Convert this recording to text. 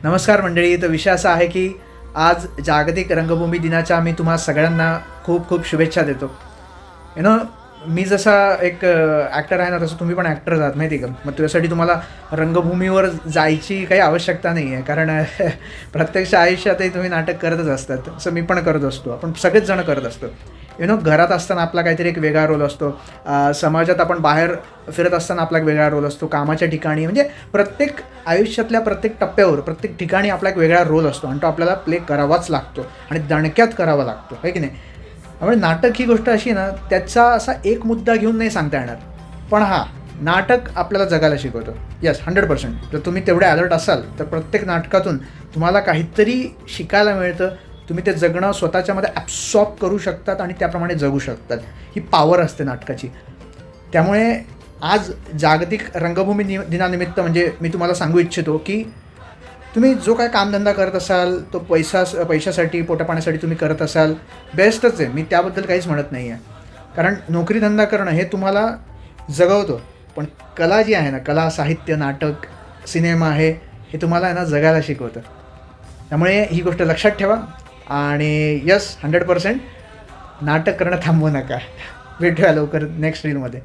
नमस्कार मंडळी. तर विषय असा आहे की आज जागतिक रंगभूमी दिनाच्या मी तुम्हा सगळ्यांना खूप खूप शुभेच्छा देतो. यु नो, मी जसा एक ॲक्टर आहे ना, तसं तुम्ही पण ॲक्टर आहात माहिती आहे का. मग त्यासाठी तुम्हाला रंगभूमीवर जायची काही आवश्यकता नाही आहे, कारण प्रत्यक्ष आयुष्यातही तुम्ही नाटक करतच असतात. असं मी पण करत असतो, आपण सगळेच जण करत असतो. घरात असताना आपला काहीतरी एक वेगळा रोल असतो, समाजात आपण बाहेर फिरत असताना आपला एक वेगळा रोल असतो, कामाच्या ठिकाणी, म्हणजे प्रत्येक आयुष्यातल्या प्रत्येक टप्प्यावर प्रत्येक ठिकाणी आपला एक वेगळा रोल असतो आणि तो आपल्याला प्ले करावाच लागतो आणि दणक्यात करावा लागतो, आहे की नाही. त्यामुळे नाटक ही गोष्ट अशी ना, त्याचा असा एक मुद्दा घेऊन नाही सांगता येणार, पण हां, नाटक आपल्याला जगायला शिकवतं. येस, 100%. जर तुम्ही तेवढे अलर्ट असाल तर प्रत्येक नाटकातून तुम्हाला काहीतरी शिकायला मिळतं. तुम्ही ते जगणं स्वतःच्यामध्ये ॲब्सॉर्ब करू शकतात आणि त्याप्रमाणे जगू शकतात. ही पॉवर असते नाटकाची. त्यामुळे आज जागतिक रंगभूमी दिनानिमित्त म्हणजे मी तुम्हाला सांगू इच्छितो की तुम्ही जो काय कामधंदा करत असाल तो पैशासाठी पोटापाण्यासाठी तुम्ही करत असाल, बेस्टच आहे. मी त्याबद्दल काहीच म्हणत नाही आहे, कारण नोकरीधंदा करणं हे तुम्हाला जगवतं, पण कला जी आहे ना, कला, साहित्य, नाटक, सिनेमा हे तुम्हाला आहे ना जगायला शिकवतं. त्यामुळे ही गोष्ट लक्षात ठेवा आणि यस, 100% नाटक करणं थांबवू नका. भेटूया लवकर नेक्स्ट रीलमध्ये.